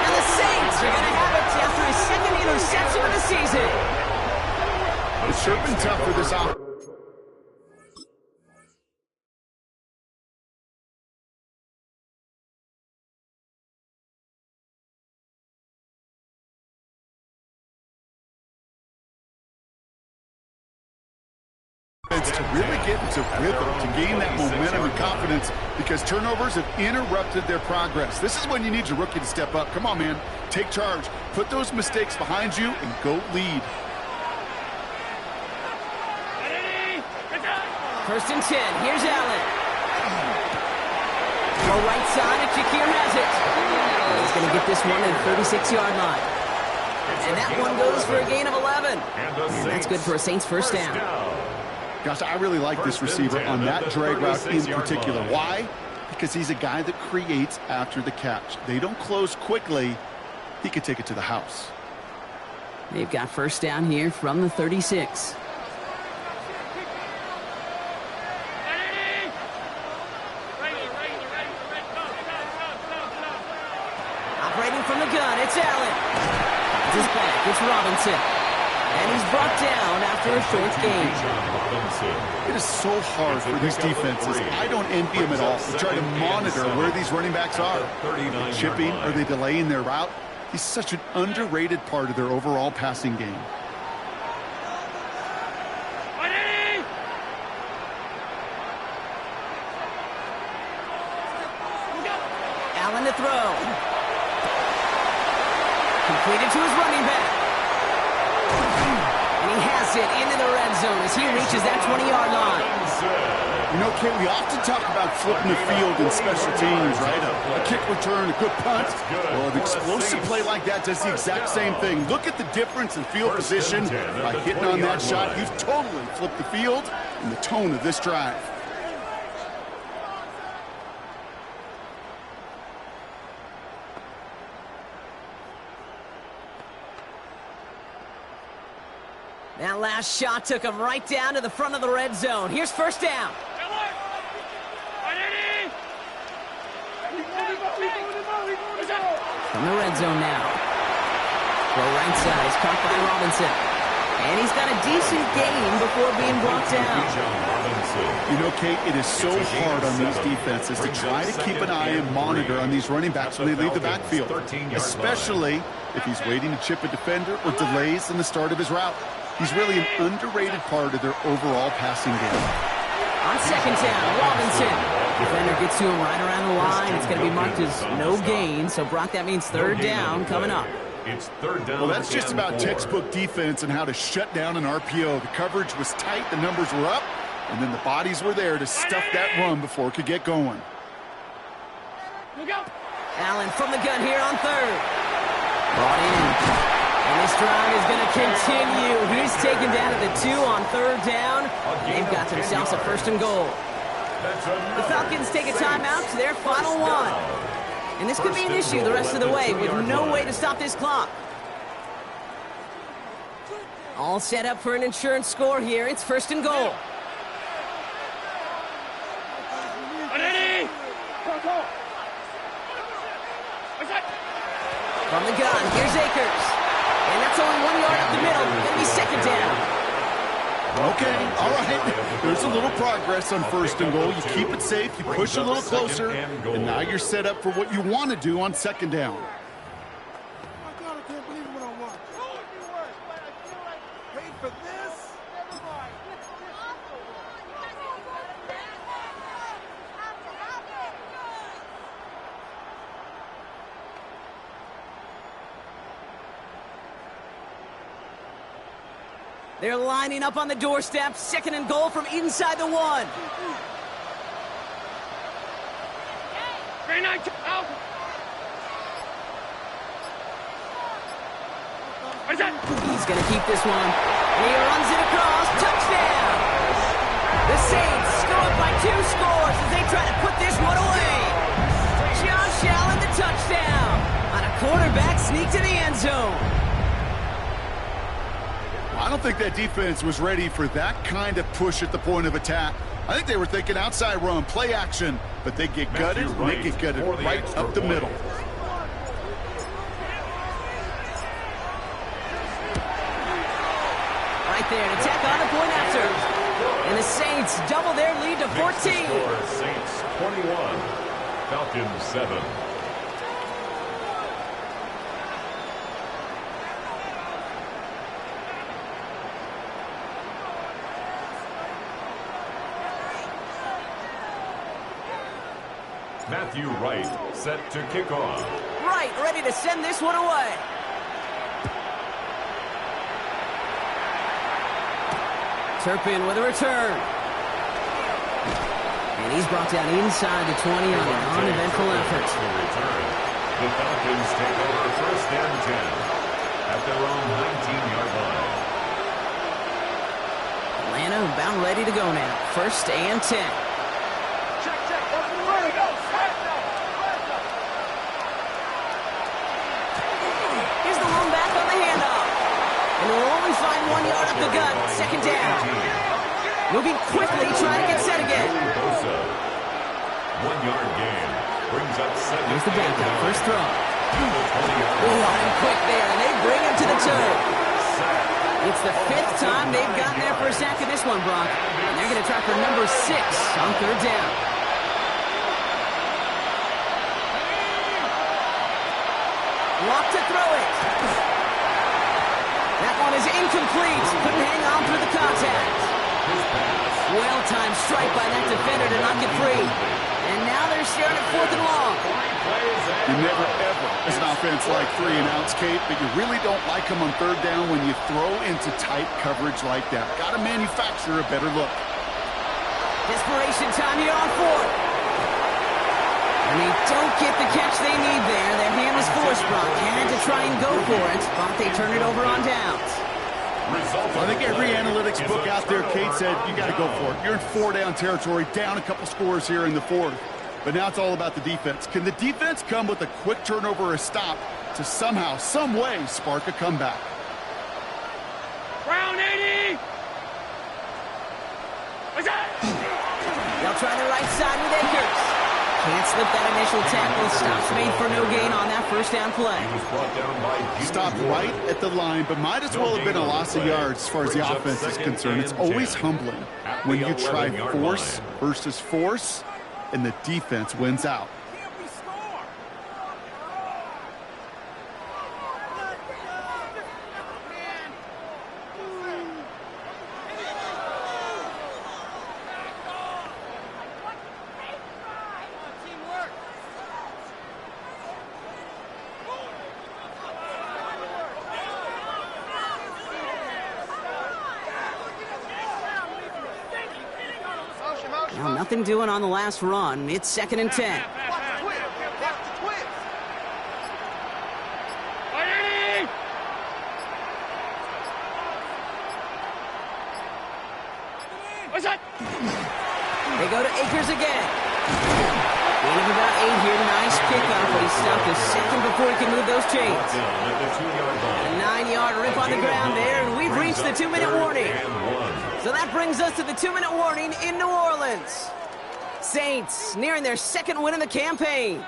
And the Saints are going to have it after his second interception of the season. It's sure been tough for this offense. To really get into rhythm, to gain that momentum and confidence, because turnovers have interrupted their progress. This is when you need your rookie to step up. Come on, man. Take charge. Put those mistakes behind you and go lead. First and 10. Here's Allen. Go right side, and Shakir has it. He's going to get this one at the 36-yard line. And that one goes for a gain of 11. And that's good for a Saints first down. Gosh, I really like this receiver on that drag route in particular. Why? Because he's a guy that creates after the catch. They don't close quickly. He could take it to the house. They've got first down here from the 36. Operating from the gun, it's Allen. It's back, it's Robinson. And he's brought down after a short gain. It is so hard for these defenses. I don't envy them at all. They try to monitor where these running backs are. Are they chipping? Are they delaying their route? He's such an underrated part of their overall passing game. Allen to throw. Completed to his running back. And he has it into the red zone as he reaches that 20-yard line. You know, Kate, we often talk about flipping the field in special teams, right? A kick return, a good punt. Well, an explosive play like that does the exact same thing. Look at the difference in field position. By hitting on that shot, you've totally flipped the field and the tone of this drive. That last shot took him right down to the front of the red zone. Here's first down. From the red zone now. Throw right side is caught by Robinson. And he's got a decent gain before being brought down. You know, Kate, it is so hard on these defenses to try to keep an eye and monitor on these running backs when they leave the backfield, especially if he's waiting to chip a defender or delays in the start of his route. He's really an underrated part of their overall passing game. On second down, Robinson. Defender gets to him right around the line. It's going to be marked as no gain. So, Brock, that means third down coming up. It's third down. Well, that's just about textbook defense and how to shut down an RPO. The coverage was tight, the numbers were up, and then the bodies were there to stuff that run before it could get going. Allen from the gun here on third. Brought in. And this drive is going to continue. He's taken down at the 2 on third down. They've got themselves a first and goal. The Falcons take a timeout to their final one. And this could be an issue the rest of the way with no way to stop this clock. All set up for an insurance score here. It's first and goal. From the gun, here's Akers. And that's only 1 yard up the middle. It'll be second down. Okay, all right. There's a little progress on first and goal. You keep it safe, you push a little closer, and now you're set up for what you want to do on second down. I can't believe what I watch. Wait for this. They're lining up on the doorstep. Second and goal from inside the 1. He's going to keep this one. And he runs it across. Touchdown! The Saints go up by 2 scores as they try to put this one away. Josh Allen, the touchdown. On a quarterback sneak to the end zone. I don't think that defense was ready for that kind of push at the point of attack. I think they were thinking outside run, play action, but they get gutted, and they get gutted right up the middle. Right there to tack on a point after. And the Saints double their lead to 14. Saints 21, Falcons 7. Matthew Wright set to kick off. Wright ready to send this one away. Turpin with a return. And he's brought down inside the 20 on an uneventful effort. The Falcons take over first and 10 at their own 19-yard line. Atlanta about ready to go now. First and 10. Check. Where we go? Here's the lone back on the handoff. And we'll only find 1 yard up the gut. Second down. Moving quickly, trying to get set again. 1 yard gain brings up second. Here's the backup. First throw. On him quick there, and they bring him to the turf. It's the 5th time they've gotten there for a sack in this one, Brock. And they're going to try for number 6 on third down. Lock to throw it. That one is incomplete. Couldn't hang on through the contact. Well-timed strike by that defender to not get free. And now they're staring at 4th and long. You never, ever, as an offense, like 3 and outs, Kate, but you really don't like them on third down when you throw into tight coverage like that. Got to manufacture a better look. Desperation time here on 4th. And they don't get the catch they need there. Their hand was forced, Brock. Had to try and go for it, but they turn it over on downs. I think every analytics book out there, Kate, said you got to go for it. You're in 4-down territory, down a couple scores here in the 4th. But now it's all about the defense. Can the defense come with a quick turnover or a stop to somehow, some way, spark a comeback? Round 80! What's that? They'll try the right side with Akers. Can't slip that initial tackle. Stops made for no gain on that first down play. Stopped right at the line, but might as well have been a loss of yards as far as the offense is concerned. It's always humbling when you try force versus force, and the defense wins out. Well, nothing doing on the last run. It's 2nd and 10. What's that? They go to Akers again. Gain of about 8 here. Nice pickup, but he stopped a second before he can move those chains. A 9-yard rip on the ground there, and we've reached the 2-minute warning. So that brings us to the 2-minute warning in New Orleans. Saints nearing their 2nd win in the campaign.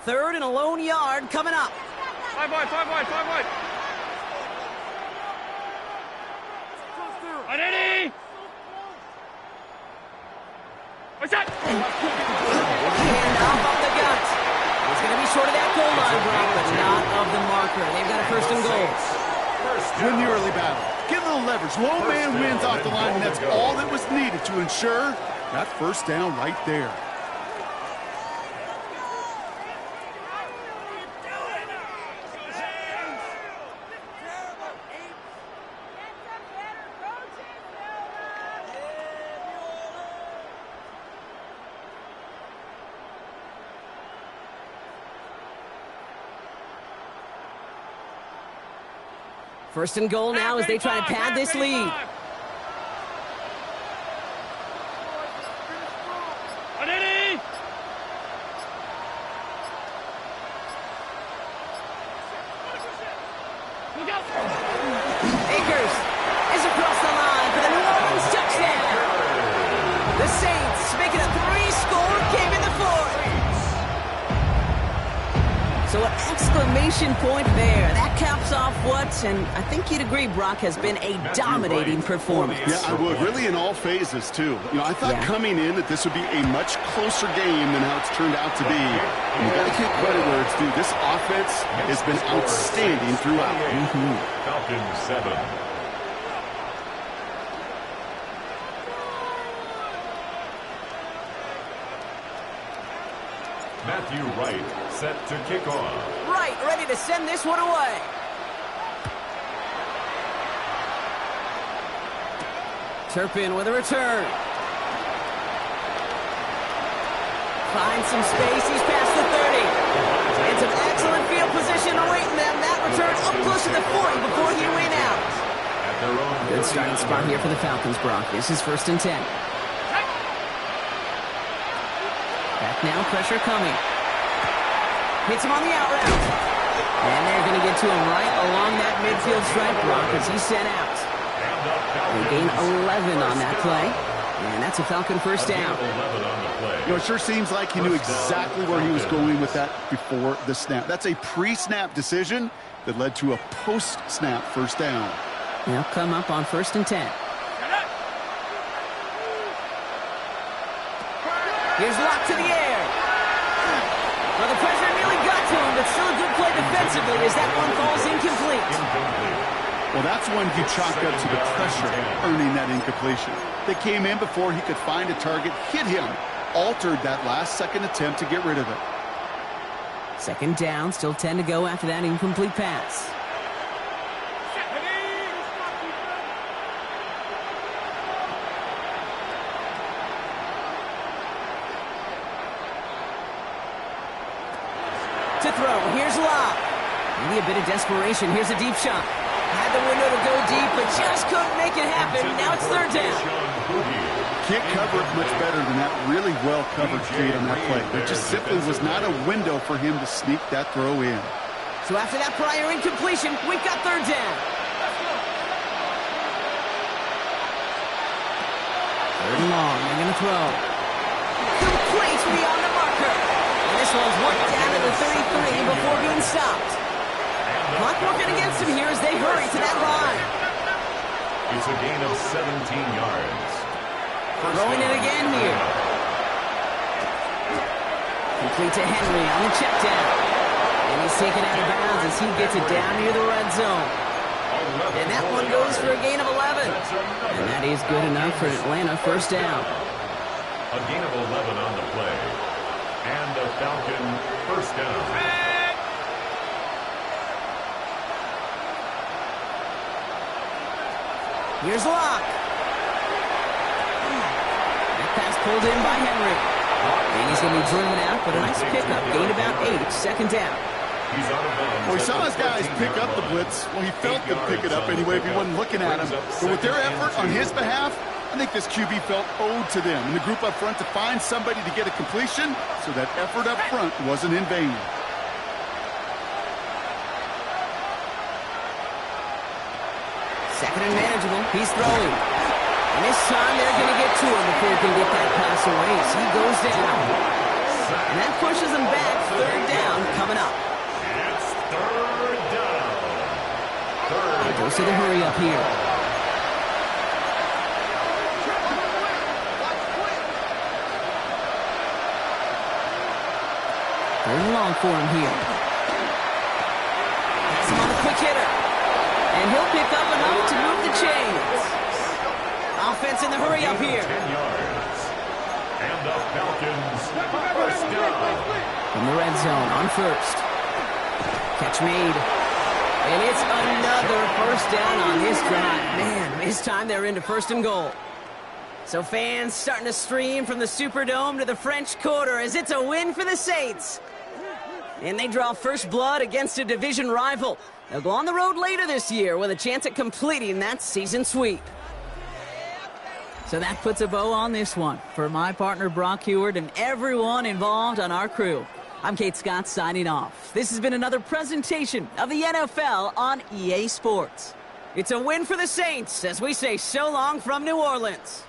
Third and a lone yard coming up. 5 wide. On Eddie! What's that? And off the gut. It's going to be short of that goal line, Brock, but not of the marker. They've got a 1st and goal. Win the early battle. Get a little leverage. Low man wins off the line, and that's all that was needed to ensure that 1st down right there. First and goal now as they try to pad this lead. Akers is across the line for the New Orleans touchdown. The Saints making a 3-score game in the 4th. So an exclamation point there. That caps off what, and I think you'd agree, Brock, has been a dominating performance. Yeah, I would. Really in all phases, too. You know, I thought coming in that this would be a much closer game than how it's turned out to be. And you've got to give credit where it's due. This offense has been outstanding throughout. Falcons 7. Matthew Wright set to kick off. Wright ready to send this one away. Turpin with a return. Finds some space. He's past the 30. And some excellent field position awaiting them. That return up close to the 40 before he went out. Good starting spot here for the Falcons, Brock. This is 1st and 10. Back now, pressure coming. Hits him on the out route. And they're going to get to him right along that midfield stripe, Brock, as he's sent out. They gain 11 on that play. And that's a Falcon first down. You know, it sure seems like he knew exactly where he was going with that before the snap. That's a pre-snap decision that led to a post-snap first down. They'll come up on 1st and 10. Here's Locke to the air. Well, the pressure nearly got to him, but still a good play defensively as that one falls incomplete. Well, that's when you chalk up to the pressure earning that incompletion. They came in before he could find a target, hit him, altered that last-second attempt to get rid of it. 2nd down, still 10 to go after that incomplete pass. To throw, here's Locke. Maybe a bit of desperation. Here's a deep shot. Had the window to go deep, but just couldn't make it happen. Now it's 3rd down. Can't cover it much better than that really well-covered Cade on that play. There just simply was not a window for him to sneak that throw in. So after that prior incompletion, we've got 3rd down. 3rd and long, they're going to throw. Complete beyond the marker. And this one's worked down to the 33 before being stopped. Clock working against him here as they hurry to that line. It's a gain of 17 yards. Throwing it again here. Complete to Henry on the check down. And he's taken out of bounds as he gets it down near the red zone. And that one goes for a gain of 11. And that is good enough for Atlanta first down. A gain of 11 on the play. And a Falcon first down. Here's Locke. That pass pulled in by Henry. And he's going to be driven out, but a nice pickup. Gained about 8, 2nd down. Well, he saw his guys pick up the blitz. Well, he felt them pick it up anyway if he wasn't looking at him. But with their effort on his behalf, I think this QB felt owed to them and the group up front to find somebody to get a completion, so that effort up front wasn't in vain. Second and manageable. He's throwing. And this time they're going to get to him before he can get that pass away as he goes down. And that pushes him back. 3rd down coming up. It's 3rd down. He goes to the hurry up here. Third and long for him here. Pass him on the quick hitter. And he'll pick up enough to move the chains. Offense in the hurry up here. 10 yards. And the Falcons first down. From the red zone on 1st. Catch made. And it's another first down on this drive. Man, this time they're into 1st and goal. So fans starting to stream from the Superdome to the French Quarter as it's a win for the Saints. And they draw first blood against a division rival. They'll go on the road later this year with a chance at completing that season sweep. So that puts a bow on this one. For my partner Brock Heward and everyone involved on our crew, I'm Kate Scott signing off. This has been another presentation of the NFL on EA Sports. It's a win for the Saints as we say so long from New Orleans.